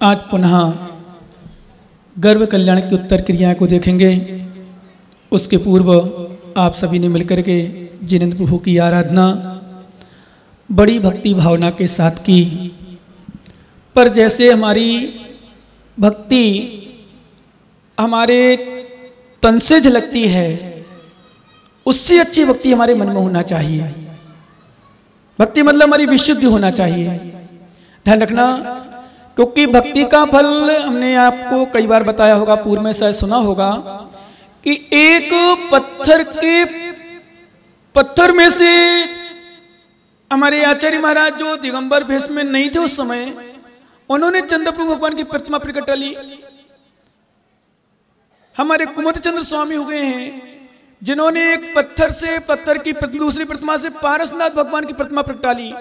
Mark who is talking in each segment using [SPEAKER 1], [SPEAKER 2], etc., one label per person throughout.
[SPEAKER 1] आज पुनः गर्भ कल्याण की उत्तर क्रिया को देखेंगे। उसके पूर्व आप सभी ने मिलकर के जिनेंद्र प्रभु की आराधना बड़ी भक्ति भावना के साथ की, पर जैसे हमारी भक्ति हमारे तन से झलकती है, उससे अच्छी भक्ति हमारे मन में होना चाहिए। भक्ति मतलब हमारी विशुद्धि होना चाहिए। ध्यान रखना, क्योंकि भक्ति का फल हमने आपको कई बार बताया होगा, पूर्व में शायद सुना होगा कि एक पत्थर में से हमारे आचार्य महाराज जो दिगंबर भेष में नहीं थे उस समय, उन्होंने चंद्रप्रभु भगवान की प्रतिमा प्रकट ली। हमारे कुमुद चंद्र स्वामी हुए हैं जिन्होंने एक पत्थर से पत्थर की दूसरी प्रतिमा से पारसनाथ भगवान की प्रतिमा प्रकटा ली।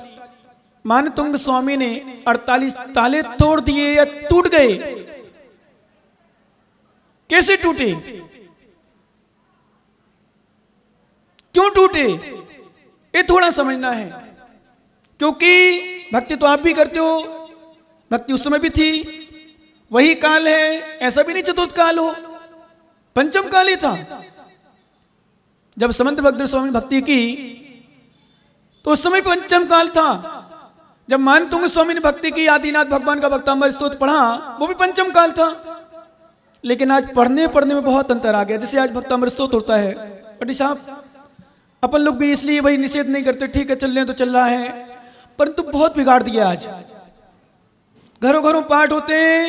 [SPEAKER 1] मानतुंग स्वामी ने 48 ताले तोड़ दिए या टूट गए। कैसे टूटे, क्यों टूटे, ये थोड़ा समझना है। क्योंकि भक्ति तो आप भी करते हो, भक्ति उस समय भी थी, वही काल है। ऐसा भी नहीं चतुर्थ काल हो, पंचम काल ही था। जब समंत भद्र स्वामी भक्ति की तो उस समय पंचम काल था। जब मानतुंग स्वामी ने भक्ति की, आदिनाथ भगवान का भक्तांबर स्तोत्र पढ़ा, वो भी पंचम काल था। लेकिन आज पढ़ने में बहुत अंतर आ गया। जैसे आज भक्तांबर स्तोत्र होता है, पटी साहब अपन लोग भी इसलिए वही निषेध नहीं करते, ठीक है चल रहे तो चल रहा है, परंतु बहुत बिगाड़ दिया। आज घरों घरों पाठ होते हैं,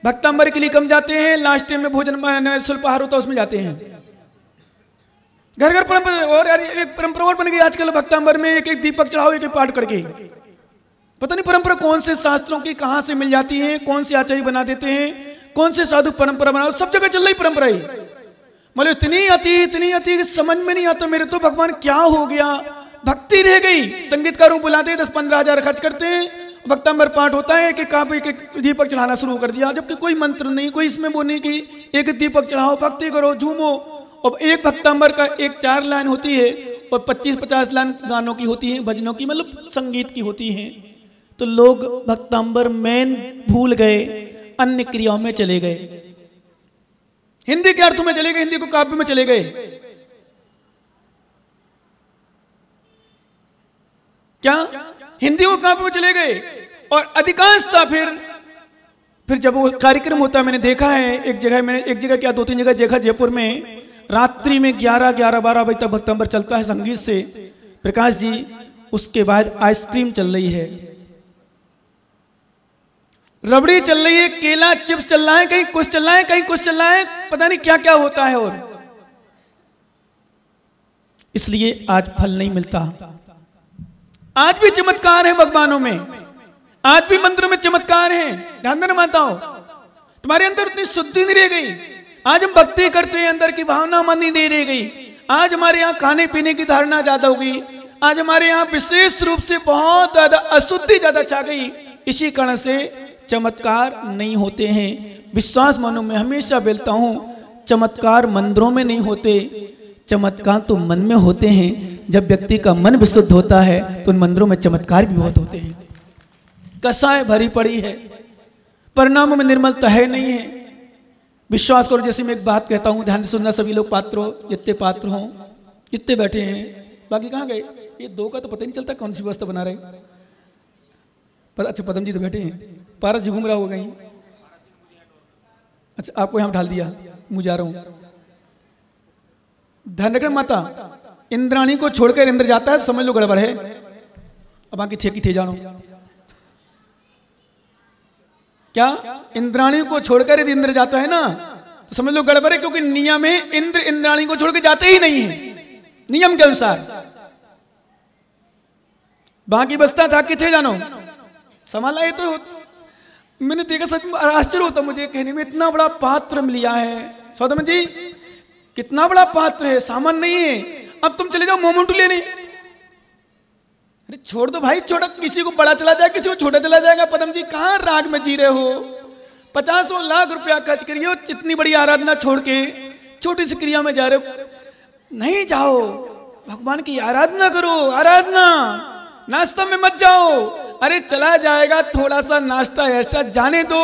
[SPEAKER 1] भक्तांबर के लिए कम जाते हैं, लास्ट टाइम में भोजन सुल्पाहार होता है उसमें जाते हैं। घर घर परंपरा, और एक परंपरा और बन गई आजकल भक्तांबर में एक एक दीपक चढ़ाओ, एक एक पाठ करके। पता नहीं परंपरा कौन से शास्त्रों की कहां से मिल जाती है, कौन से आचार्य बना देते हैं, कौन से साधु परंपरा बना, सब जगह चल रही परंपरा ही। मतलब इतनी अति समझ में नहीं आता मेरे तो, भगवान क्या हो गया, भक्ति रह गई। संगीतकारों को बुलाते 10-15 हजार खर्च करते हैं, भक्तांबर पाठ होता है, एक दीपक चढ़ाना शुरू कर दिया, जबकि कोई मंत्र नहीं, कोई इसमें वो नहीं कि एक दीपक चढ़ाओ, भक्ति करो, झूमो। और एक भक्तांबर का एक 4 लाइन होती है और 25-50 लाइन गानों की होती है, भजनों की, मतलब संगीत की होती है। तो लोग भक्तांबर मेन भूल गए, अन्य क्रियाओं में चले गए, हिंदी के अर्थों में चले गए, हिंदी को काव्य में चले गए। क्या हिंदी को काव्य में चले गए। और अधिकांशता फिर जब वो कार्यक्रम होता है, मैंने देखा है एक जगह क्या 2-3 जगह देखा, जयपुर में रात्रि में 11-12 बजे तक भक्तांबर चलता है संगीत से, प्रकाश जी। उसके बाद आइसक्रीम चल रही है, रबड़ी चल रही है, केला चिप्स चल रहा है, कहीं कुछ चल रहा है, कहीं कुछ चल रहा है, पता नहीं क्या क्या होता है। और इसलिए आज फल नहीं मिलता। आज भी चमत्कार है भगवानों में, आज भी मंत्रों में चमत्कार है। ध्यान देना माताओं, तुम्हारे अंदर उतनी शुद्धि नहीं रह गई। आज हम भक्ति करते हैं, अंदर की भावना मन नहीं रह गई। आज हमारे यहाँ खाने पीने की धारणा ज्यादा हो गई, आज हमारे यहाँ विशेष रूप से बहुत ज्यादा अशुद्धि ज्यादा छा गई। इसी कारण से चमत्कार नहीं होते हैं। विश्वास मानो, मैं हमेशा बोलता हूं, चमत्कार मंदिरों में नहीं होते, चमत्कार तो मन में होते हैं। जब व्यक्ति का मन विशुद्ध होता है तो उन मंदिरों में चमत्कार भी बहुत होते हैं। कसाय भरी पड़ी है, परिणामों में निर्मलता है नहीं है। विश्वास करो, जैसे मैं एक बात कहता हूं, ध्यान से सुनना सभी लोग, पात्र हो, जितने पात्र हों, जितने बैठे हैं, बाकी कहाँ गए, ये 2 का तो पता नहीं चलता कौन सी व्यवस्था बना रहे। पर अच्छा पदम जी तो बैठे हैं, पारस जी घूम रहा होगा कहीं। अच्छा आपको यहां ढाल दिया, मुझे जा रहा हूं। ध्यान रखना माता, इंद्राणी को छोड़कर इंद्र जाता है, समझ लो गड़बड़ है। अब बाकी थे कि थे जानो, क्या इंद्राणी को छोड़कर यदि इंद्र जाता है ना तो समझ लो गड़बड़ है, क्योंकि नियम में इंद्र इंद्राणी को छोड़कर जाते ही नहीं है, नियम के अनुसार। बाकी बचता था कि थे जानो, संभाला। ये तो मैंने देखा, सच में आश्चर्य होता मुझे कहने में, इतना बड़ा पात्र लिया है सौदामन जी, कितना बड़ा पात्र है, सामान नहीं है। अब तुम चले जाओ मोमेंटू लेने, अरे छोड़ दो भाई, छोड़ा, किसी को बड़ा चला जाएगा, किसी को छोटा चला जाएगा। पदम जी कहां राग में जी रहे हो, 50 लाख रुपया खर्च करिए, इतनी बड़ी आराधना छोड़ के छोटी सी क्रिया में जा रहे हो। नहीं जाओ, भगवान की आराधना करो, आराधना नाश्ता में मत जाओ। अरे चला जाएगा, थोड़ा सा नाश्ता एक्स्ट्रा जाने दो,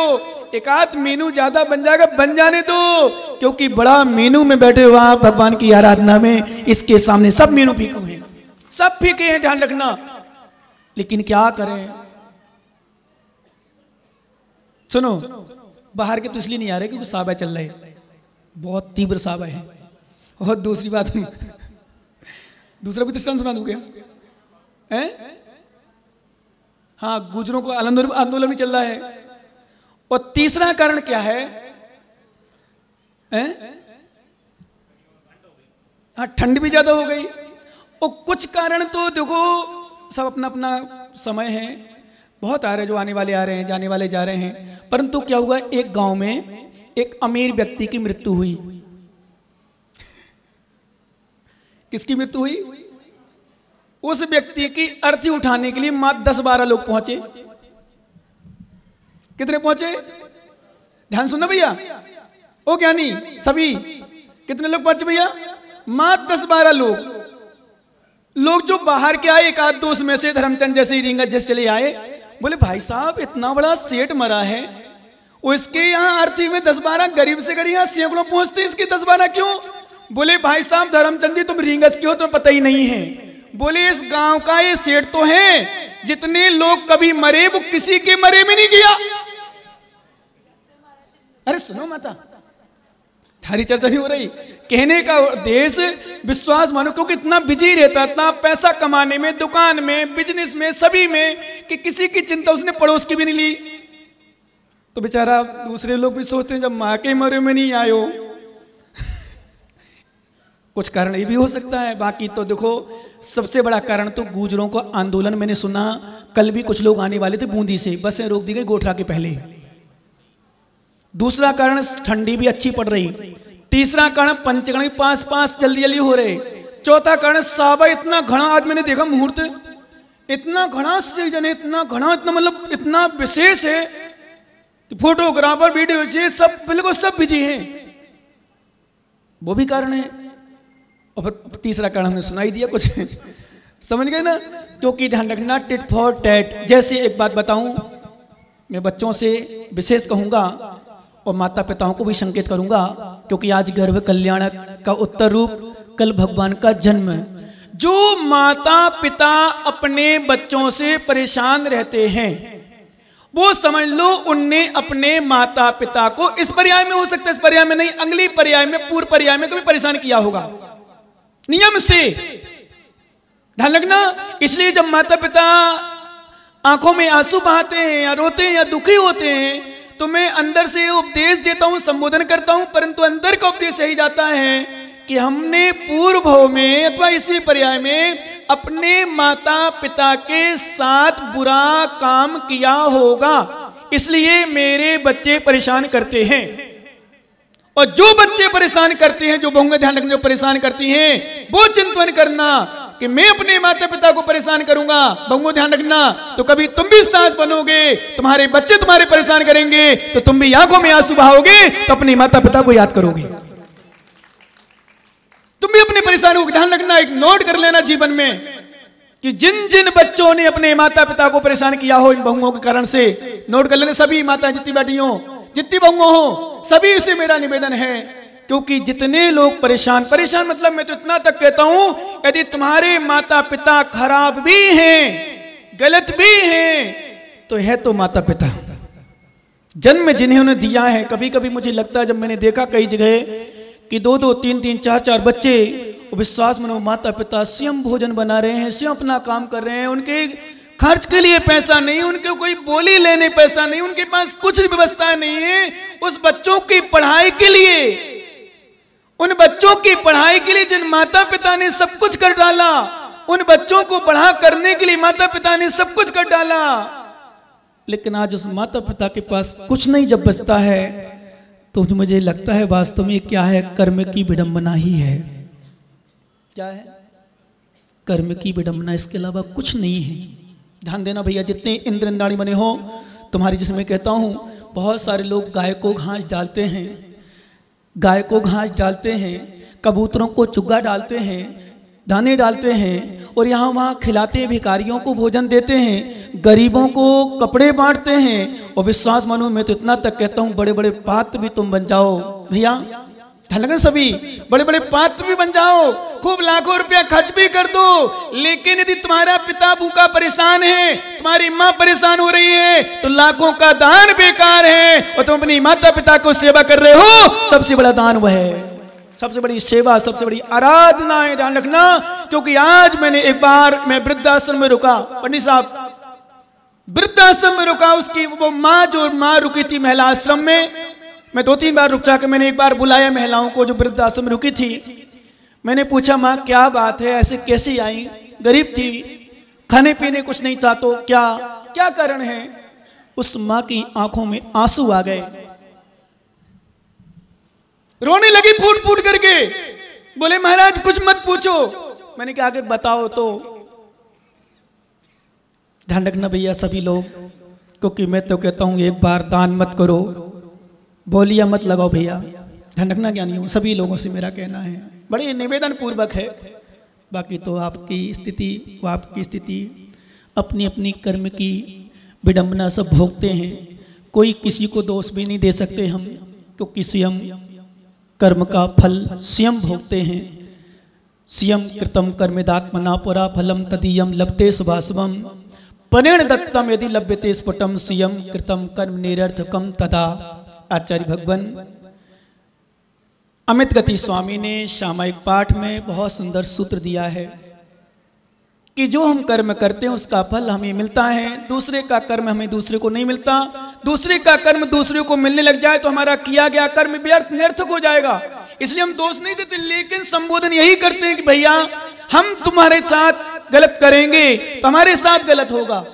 [SPEAKER 1] एक आध मेनू ज्यादा बन जाएगा, बन जाने दो, क्योंकि बड़ा मेनू में बैठे हुआ भगवान की आराधना में, इसके सामने सब मेनू फीके हैं, सब फीके हैं, ध्यान रखना। लेकिन क्या करें, सुनो, बाहर के तो इसलिए नहीं आ रहे क्योंकि साबा चल रहे, बहुत तीव्र साबा है। और दूसरी बात, दूसरा भी दृष्टांत सुना दूं क्या? हाँ, गुजरों को आंदोलन भी चल रहा है। और तीसरा कारण क्या है? हाँ, ठंड भी ज्यादा हो गई। और कुछ कारण तो देखो, सब अपना अपना समय है, बहुत आ रहे, जो आने वाले आ रहे हैं, जाने वाले जा रहे हैं। परंतु क्या हुआ, एक गांव में एक अमीर व्यक्ति की मृत्यु हुई। किसकी मृत्यु हुई? उस व्यक्ति की अर्थी उठाने के लिए मात्र 10-12 लोग पहुंचे। कितने पहुंचे? ध्यान सुनना भैया, ओ ज्ञानी सभी, कितने लोग पहुंचे भैया? मात्र 10-12 लोग जो बाहर के आए, एक आध दो उसमें से धर्मचंद जैसे ही रिंगत जैसे चले आए, बोले भाई साहब इतना बड़ा सेठ मरा है, उसके यहाँ अर्थी में 10-12 गरीब से गरीब, यहाँ सैकड़ों पहुंचते, इसके 10-12 क्यों? बोले भाई साहब धर्मचंद जी, तुम रिंगस के हो, तुम्हें पता ही नहीं है। बोले इस गांव का ये सेठ तो है, जितने लोग कभी मरे वो किसी के मरे में नहीं गया। अरे सुनो माता, थारी चर्चा नहीं हो रही, कहने का देश विश्वास मानो, क्योंकि इतना बिजी रहता, इतना पैसा कमाने में, दुकान में, बिजनेस में, सभी में, कि किसी की चिंता उसने पड़ोस की भी नहीं ली। तो बेचारा दूसरे लोग भी सोचते हैं जब मां के मरे में नहीं आयो। कुछ कारण ये भी हो सकता है। बाकी तो देखो, सबसे बड़ा कारण तो गुजरों का आंदोलन, मैंने सुना कल भी कुछ लोग आने वाले थे बूंदी से, बसें रोक दी गई गोठरा के पहले। दूसरा कारण ठंडी भी अच्छी पड़ रही। तीसरा कारण पंचगण पास जल्दी जल्दी हो रहे। चौथा कारण साबा इतना घना, आज मैंने देखा मुहूर्त, इतना घना सीजन है, इतना घना, इतना मतलब इतना विशेष है, फोटोग्राफर वीडियो सब बिल्कुल सब बिजी हैं, वो भी कारण है। और फिर तीसरा कारण हमने सुनाई दिया, कुछ समझ गए ना? क्योंकि ध्यान रखना, टिट फॉर टैट। जैसे एक बात बताऊं, मैं बच्चों से विशेष कहूंगा और माता पिताओं को भी संकेत करूंगा, क्योंकि आज गर्भ कल्याणक का उत्तर रूप कल भगवान का जन्म। जो माता पिता अपने बच्चों से परेशान रहते हैं, वो समझ लो उनने अपने माता पिता को इस पर्याय में, हो सकता है इस पर्याय में नहीं, अगली पर्याय में, पूर्व पर्याय में कभी परेशान किया होगा नियम से। ध्यान रखना। इसलिए जब माता पिता आंखों में आंसू बहाते हैं या रोते हैं या दुखी होते हैं, तो मैं अंदर से उपदेश देता हूं, संबोधन करता हूं, परंतु अंदर का उपदेश यही जाता है कि हमने पूर्व भाव में अथवा इसी पर्याय में अपने माता पिता के साथ बुरा काम किया होगा, इसलिए मेरे बच्चे परेशान करते हैं। और जो बच्चे परेशान करते हैं, जो बहुएं ध्यान रखना, जो परेशान करती हैं, वो चिंतन करना कि मैं अपने माता पिता को परेशान करूंगा, बहुओं ध्यान रखना, तो कभी तुम भी सास बनोगे, तुम्हारे बच्चे तुम्हारे परेशान करेंगे, तो तुम भी आंखों में आंसू बहाओगे, तो अपने माता पिता को याद करोगे। तुम भी अपने परेशानियों को ध्यान रखना, एक नोट कर लेना जीवन में कि जिन जिन बच्चों ने अपने माता पिता को परेशान किया हो इन बहुओं के कारण से, नोट कर लेना। सभी माता जितनी बैठी हो, जितनी बहुओं हो, सभी से मेरा निवेदन है, क्योंकि जितने लोग परेशान मतलब मैं तो इतना तक कहता हूं, यदि तुम्हारे माता पिता खराब भी हैं, गलत भी हैं, तो है तो माता पिता, जन्म जिन्हें उन्हें दिया है। कभी कभी मुझे लगता है, जब मैंने देखा कई जगह कि 2-2, 3-3, 4-4 बच्चे, विश्वास मानो माता पिता स्वयं भोजन बना रहे हैं, स्वयं अपना काम कर रहे हैं, उनके खर्च के लिए पैसा नहीं, उनके कोई बोली लेने पैसा नहीं, उनके पास कुछ व्यवस्था नहीं है। उस बच्चों की पढ़ाई के लिए, उन बच्चों की पढ़ाई के लिए जिन माता पिता ने सब कुछ कर डाला, उन बच्चों को पढ़ा करने के लिए माता पिता ने सब कुछ कर डाला, लेकिन आज उस माता पिता के पास कुछ नहीं जब बचता है, तो मुझे लगता है वास्तव में क्या है, कर्म की विडंबना ही है। क्या है? कर्म की विडंबना, इसके अलावा कुछ नहीं है। ध्यान देना भैया, जितने इंद्र इंद्राणी बने हो तुम्हारी, जिसमें मैं कहता हूं, बहुत सारे लोग गाय को घास डालते हैं, गाय को घास डालते हैं, कबूतरों को चुग्गा डालते हैं, दाने डालते हैं और यहाँ वहाँ खिलाते हैं, भिखारियों को भोजन देते हैं, गरीबों को कपड़े बांटते हैं। और विश्वास मानो मैं तो इतना तक कहता हूँ, बड़े बड़े पात्र भी तुम बन जाओ भैया, ध्यान सभी बड़े बड़े पात्र भी बन जाओ, खूब लाखों रुपया खर्च भी कर दो, लेकिन यदि तुम्हारा पिता भूखा परेशान है, तुम्हारी माँ परेशान हो रही है, तो लाखों का दान बेकार है। और तुम अपनी माता पिता को सेवा कर रहे हो, सबसे बड़ा दान वह है, सबसे बड़ी सेवा, सबसे बड़ी आराधना है, ध्यान रखना। क्योंकि आज मैंने एक बार मैं वृद्धाश्रम में रुका, पंडित साहब वृद्धाश्रम में रुका, उसकी वो माँ जो माँ रुकी थी महिला आश्रम में, मैं 2-3 बार रुक जाकर मैंने एक बार बुलाया महिलाओं को जो वृद्धाश्रम में रुकी थी। मैंने पूछा माँ क्या बात है, ऐसे कैसे आई, गरीब थी, खाने पीने कुछ नहीं था, तो क्या क्या कारण है। उस माँ की आंखों में आंसू आ गए, रोने लगी फूट फूट करके, बोले महाराज कुछ मत पूछो। मैंने कहा आगे बताओ। तो ध्यान रखना भैया सभी लोग, क्योंकि मैं तो कहता हूं एक बार दान मत करो, बोलिया मत लगाओ भैया, ध्यान रखना ज्ञानियों, सभी लोगों से मेरा कहना है, बड़े निवेदन पूर्वक है। बाकी तो आपकी स्थिति, वो आपकी स्थिति, अपनी अपनी कर्म की विडंबना सब भोगते हैं, कोई किसी को दोष भी नहीं दे सकते हम, क्योंकि स्वयं कर्म का फल स्वयं भोगते हैं। स्वयं कृतम कर्मेदात्मना पुरा फलम तदीयम लभते शुभाशुभम पनेण दत्तम यदि लभ्यते स्फुटम स्वयं कृतम कर्म निरर्थकम तदा। आचार्य भगवान अमित गति स्वामी ने सामायिक पाठ में बहुत सुंदर सूत्र दिया है कि जो हम कर्म करते हैं उसका फल हमें मिलता है, दूसरे का कर्म हमें दूसरे को नहीं मिलता। दूसरे का कर्म दूसरे को मिलने लग जाए तो हमारा किया गया कर्म व्यर्थ निरर्थक हो जाएगा। इसलिए हम दोष नहीं देते, लेकिन संबोधन यही करते हैं कि भैया हम तुम्हारे साथ गलत करेंगे तो हमारे साथ गलत होगा,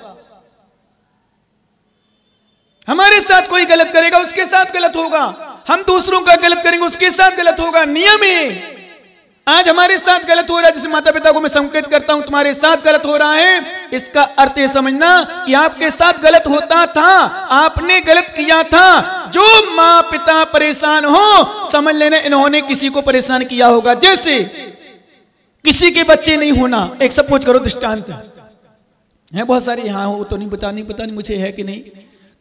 [SPEAKER 1] हमारे साथ कोई गलत करेगा उसके साथ गलत होगा, हम दूसरों का गलत करेंगे उसके साथ गलत होगा। नियम है। आज हमारे साथ गलत हो रहा है, जैसे माता पिता को मैं संकेत करता हूं तुम्हारे साथ गलत हो रहा है, इसका अर्थ ये समझना कि आपके साथ गलत होता था, आपने गलत किया था। जो माँ पिता परेशान हो, समझ लेना इन्होंने किसी को परेशान किया होगा। जैसे किसी के बच्चे नहीं होना, एक सपोज करो दृष्टांत है, बहुत सारे यहाँ हो तो नहीं पता नहीं मुझे है कि नहीं,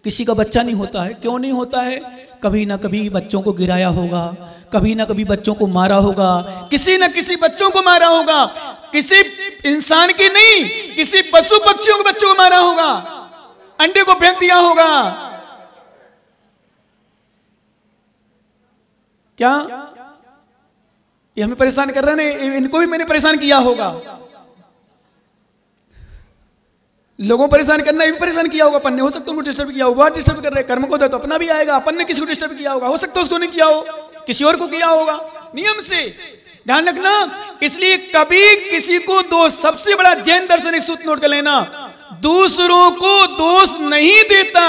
[SPEAKER 1] किसी का बच्चा नहीं होता है। क्यों नहीं होता है? कभी ना कभी बच्चों को गिराया होगा, कभी ना कभी बच्चों को मारा होगा, किसी ना किसी बच्चों को मारा होगा, किसी इंसान की नहीं, किसी पशु पक्षियों के बच्चों को मारा होगा, अंडे को फेंक दिया होगा। क्या ये हमें परेशान कर रहे हैं? इनको भी मैंने परेशान किया होगा, लोगों परेशान करना ये भी परेशान किया होगा, अपन ने हो सकता है उनको डिस्टर्ब किया होगा, डिस्टर्ब कर रहे कर्म को दे तो अपना भी आएगा, अपन ने किसी को डिस्टर्ब किया होगा, हो सकता है उसको नहीं किया हो, किसी और को किया होगा। नियम से ध्यान रखना। इसलिए कभी किसी को दोष, सबसे बड़ा जैन दर्शन एक सूत्र नोट कर लेना, दूसरों को दोष नहीं देता,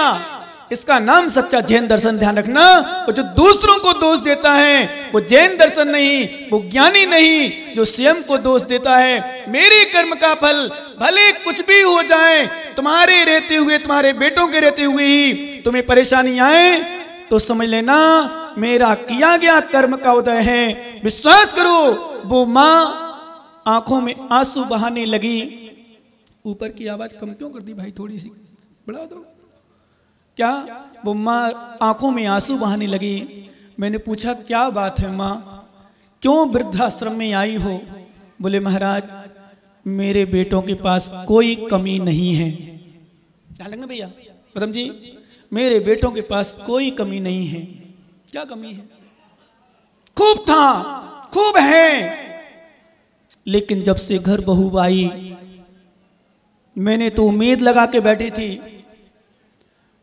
[SPEAKER 1] इसका नाम सच्चा जैन दर्शन। ध्यान रखना। और जो दूसरों को दोष देता है वो जैन दर्शन नहीं, वो ज्ञानी नहीं। जो स्वयं को दोष देता है, मेरे कर्म का फल भले कुछ भी हो जाए, तुम्हारे रहते हुए, तुम्हारे बेटों के रहते हुए ही तुम्हें परेशानी आए तो समझ लेना मेरा किया गया कर्म का उदय है। विश्वास करो। वो माँ आंखों में आंसू बहाने लगी। ऊपर की आवाज कम क्यों कर दी भाई, थोड़ी सी बढ़ा दो। क्या? वो माँ आंखों में आंसू बहाने लगी। मैंने पूछा क्या बात है माँ, क्यों वृद्धाश्रम में आई हो? बोले महाराज मेरे बेटों के पास कोई कमी नहीं है। ध्यान रखना भैया प्रथम जी, मेरे बेटों के पास कोई कमी नहीं है। क्या कमी है? खूब था, खूब है, लेकिन जब से घर बहू आई, मैंने तो उम्मीद लगा के बैठी थी,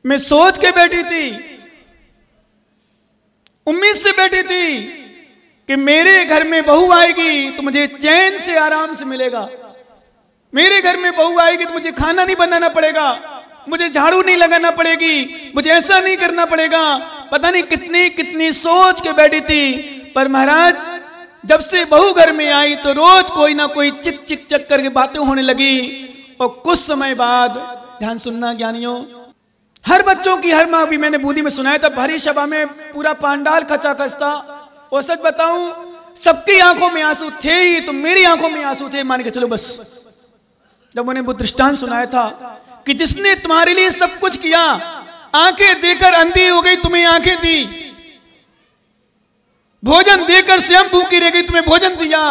[SPEAKER 1] मैं सोच के बैठी थी, उम्मीद से बैठी थी कि मेरे घर में बहू आएगी तो मुझे चैन से आराम से मिलेगा, मेरे घर में बहू आएगी तो मुझे खाना नहीं बनाना पड़ेगा, मुझे झाड़ू नहीं लगाना पड़ेगी, मुझे ऐसा नहीं करना पड़ेगा। पता नहीं कितनी कितनी सोच के बैठी थी। पर महाराज जब से बहू घर में आई तो रोज कोई ना कोई चिक चिक चक करके बातें होने लगी। और कुछ समय बाद, ध्यान सुनना ज्ञानियों, हर बच्चों की हर माँ भी, मैंने बूंदी में सुनाया था, भरी सभा में पूरा पांडाल खचा खच था। और सच बताऊं सबकी आंखों में आंसू थे ही तो मेरी आंखों में आंसू थे, मान के चलो बस। जब उन्हें वो दृष्टांत सुनाया था कि जिसने तुम्हारे लिए सब कुछ किया, आंखें देकर अंधी हो गई, तुम्हें आंखें दी, भोजन देकर स्वयं भूखी रह गई, तुम्हें भोजन दिया,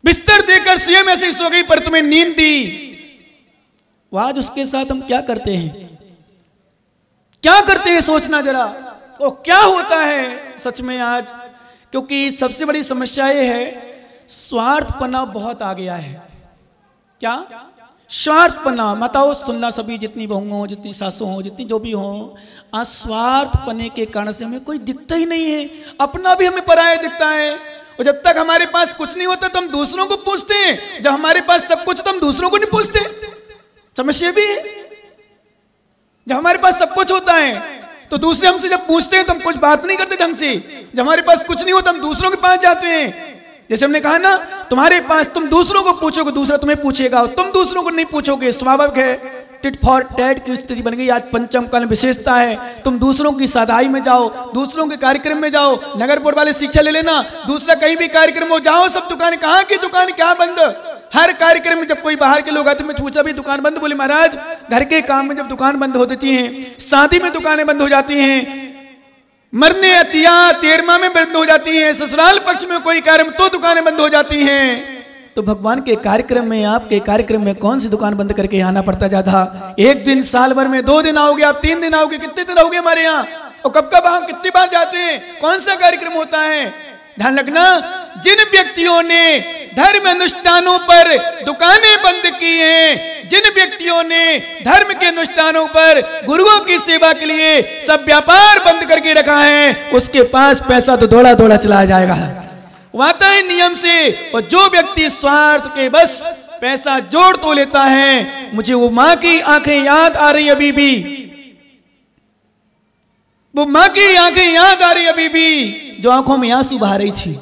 [SPEAKER 1] बिस्तर देकर स्वयं ऐसे ही सो गई पर तुम्हें नींद दी। वो आज उसके साथ हम क्या करते हैं, क्या करते हैं, सोचना जरा। वो क्या होता है सच में आज, क्योंकि सबसे बड़ी समस्या ये है स्वार्थपना बहुत आ गया है। क्या स्वार्थपना, बताओ सुनना सभी, जितनी बहू हो, जितनी सासू हो, जितनी जो भी हो, आज स्वार्थपने के कारण से हमें कोई दिखता ही नहीं है, अपना भी हमें पराया दिखता है। और जब तक हमारे पास कुछ नहीं होता तो हम दूसरों को पूछते हैं, जब हमारे पास सब कुछ तो हम दूसरों को नहीं पूछते। समस्या भी है, जब हमारे पास सब कुछ होता है तो दूसरे हमसे जब पूछते हैं तो हम कुछ बात नहीं करते ढंग से, जब हमारे पास कुछ नहीं होता हम दूसरों के पास जाते हैं। जैसे हमने कहा ना, तुम्हारे पास तुम दूसरों को पूछोगे दूसरा तुम्हें पूछेगा, तुम दूसरों को नहीं पूछोगे, स्वाभाविक है। टिट फॉर टैट की स्थिति बन गई आज। पंचम काल विशेषता है, तुम दूसरों की साधाई में जाओ, दूसरों के कार्यक्रम में जाओ, नगर बोर्ड वाले शिक्षा ले लेना, दूसरा कहीं भी कार्यक्रम हो जाओ, सब दुकान, कहाँ की दुकान, क्या बंद। हर कार्यक्रम में जब कोई बाहर के लोग आते, मैं पूछा भी दुकान बंद, बोले महाराज घर के काम में जब दुकान बंद हो देती है, शादी में दुकानें बंद हो जाती हैं, मरने अतिया तेरमा में बंद हो जाती हैं, ससुराल पक्ष में कोई कार्यक्रम तो दुकानें बंद हो जाती हैं, तो भगवान के कार्यक्रम में, आपके कार्यक्रम में कौन सी दुकान बंद करके आना पड़ता जाता। एक दिन साल भर में 2 दिन आओगे आप, 3 दिन आओगे, कितने दिन आओगे हमारे यहाँ, और कब कब हम कितनी बार जाते हैं, कौन सा कार्यक्रम होता है। ध्यान रखना, जिन व्यक्तियों ने धर्म अनुष्ठानों पर दुकानें बंद की हैं, जिन व्यक्तियों ने धर्म के अनुष्ठानों पर गुरुओं की सेवा के लिए सब व्यापार बंद करके रखा है, उसके पास पैसा तो दौड़ा दौड़ा चला जाएगा, वो आता है नियम से। और जो व्यक्ति स्वार्थ के बस पैसा जोड़ तो लेता है, मुझे वो माँ की आंखें याद आ रही अभी भी, वो माँ की आंखें याद आ रही अभी भी, जो आंखों में आंसू बहा रही थी।